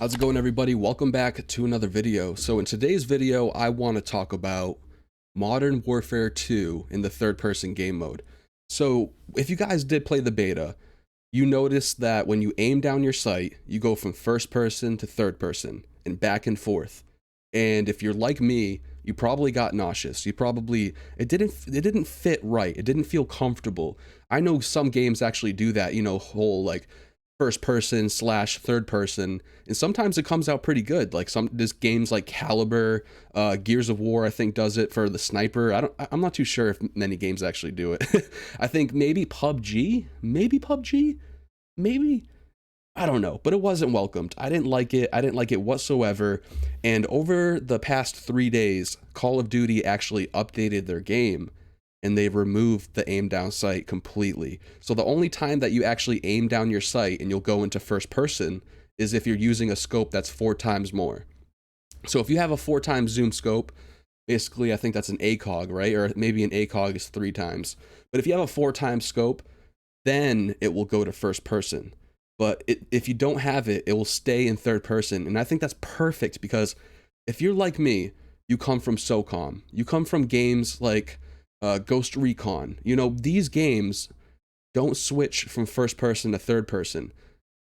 How's it going, everybody? Welcome back to another video. So in today's video, I want to talk about Modern Warfare 2 in the third-person game mode. So if you guys did play the beta, you noticed that when you aim down your sight, you go from first person to third person and back and forth. And if you're like me, you probably got nauseous. It didn't fit right. It didn't feel comfortable. I know some games actually do that, you know, whole like first person / third person, and sometimes it comes out pretty good. Like there's games like Caliber, Gears of War I think does it for the sniper. I'm not too sure if many games actually do it. I think maybe PUBG, maybe I don't know, but it wasn't welcomed. I didn't like it whatsoever. And over the past 3 days, Call of Duty actually updated their game and they removed the aim down sight completely. So the only time that you actually aim down your sight and you'll go into first person is if you're using a scope that's 4 times more. So if you have a 4 times zoom scope, basically I think that's an ACOG, right? Or maybe an ACOG is 3 times. But if you have a 4 times scope, then it will go to first person. But if you don't have it, it will stay in third person. And I think that's perfect because if you're like me, you come from SOCOM. You come from games like Ghost Recon. You know, these games don't switch from first person to third person.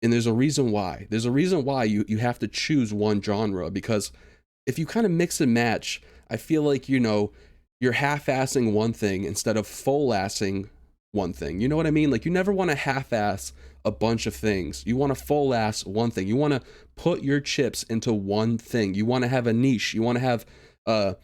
And there's a reason why. There's a reason why you have to choose one genre, because if you kind of mix and match, I feel like, you know, you're half-assing one thing instead of full-assing one thing. You know what I mean? Like, you never want to half-ass a bunch of things. You want to full-ass one thing. You want to put your chips into one thing. You want to have a niche. You want to have a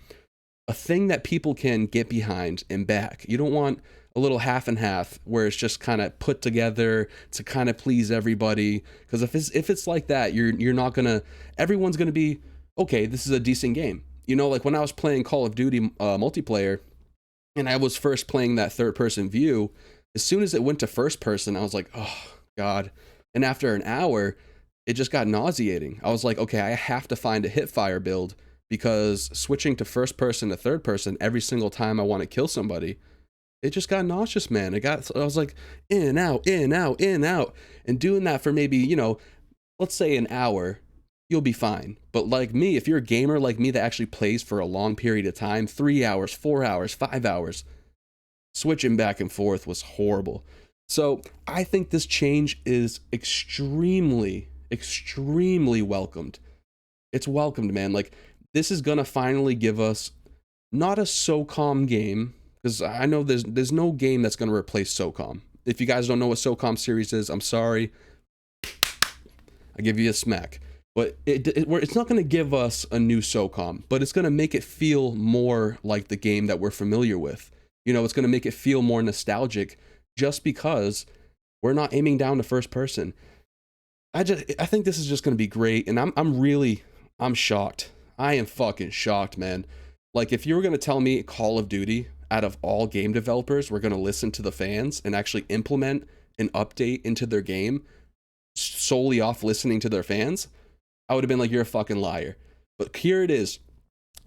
thing that people can get behind and back. You don't want a little half and half where it's just kind of put together to kind of please everybody. Because if it's like that, you're not gonna. Everyone's gonna be okay. This is a decent game. You know, like when I was playing Call of Duty multiplayer, and I was first playing that third person view. As soon as it went to first person, I was like, oh God. And after an hour, it just got nauseating. I was like, okay, I have to find a hipfire build, because switching to first person to third person every single time I want to kill somebody, it just got nauseous, man. I was like in, out, in, out, in, out. And doing that for maybe, you know, let's say an hour, you'll be fine. But like me, if you're a gamer like me that actually plays for a long period of time, 3 hours, 4 hours, 5 hours, switching back and forth was horrible. So I think this change is extremely, extremely welcomed. It's welcomed, man. Like, this is gonna finally give us not a SOCOM game, because I know there's no game that's gonna replace SOCOM. If you guys don't know what SOCOM series is, I'm sorry. I give you a smack. But it's not gonna give us a new SOCOM, but it's gonna make it feel more like the game that we're familiar with. You know, it's gonna make it feel more nostalgic, just because we're not aiming down to first person. I think this is just gonna be great, and I'm shocked. I am fucking shocked, man. Like, if you were gonna tell me Call of Duty, out of all game developers, we're gonna listen to the fans and actually implement an update into their game solely off listening to their fans, I would have been like, you're a fucking liar. But here it is.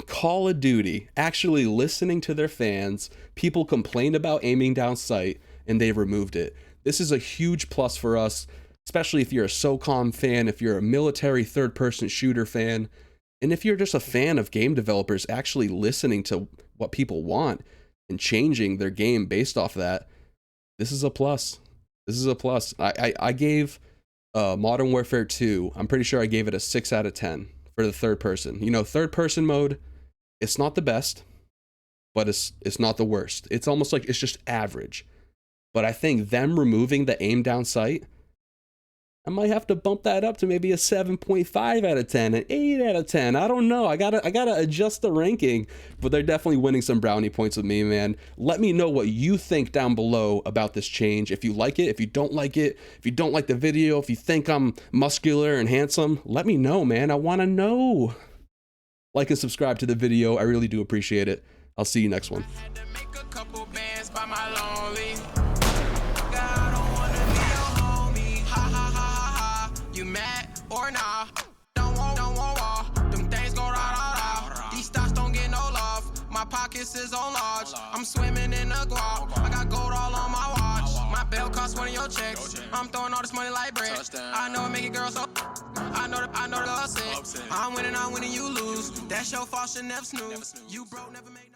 Call of Duty actually listening to their fans. People complained about aiming down sight and they removed it. This is a huge plus for us, especially if you're a SOCOM fan, if you're a military third-person shooter fan, and if you're just a fan of game developers actually listening to what people want and changing their game based off that. This is a plus. This is a plus. I gave Modern Warfare 2, I'm pretty sure I gave it a 6 out of 10 for the third person. You know, third person mode, it's not the best, but it's not the worst. It's almost like it's just average. But I think them removing the aim down sight, I might have to bump that up to maybe a 7.5 out of 10, an 8 out of 10. I don't know. I gotta adjust the ranking, but they're definitely winning some brownie points with me, man. Let me know what you think down below about this change. If you like it, if you don't like it, if you don't like the video, if you think I'm muscular and handsome, let me know, man. I want to know. Like and subscribe to the video. I really do appreciate it. I'll see you next one. Or nah, don't want them things go rah. These stocks don't get no love. My pockets is on large. I'm swimming in the guap. I got gold all on my watch. My Bell cost one of your checks. I'm throwing all this money like bread. I know it make it girls so. I know the upset. I'm winning, you lose. That's your fault, should never snooze. You broke, never make no.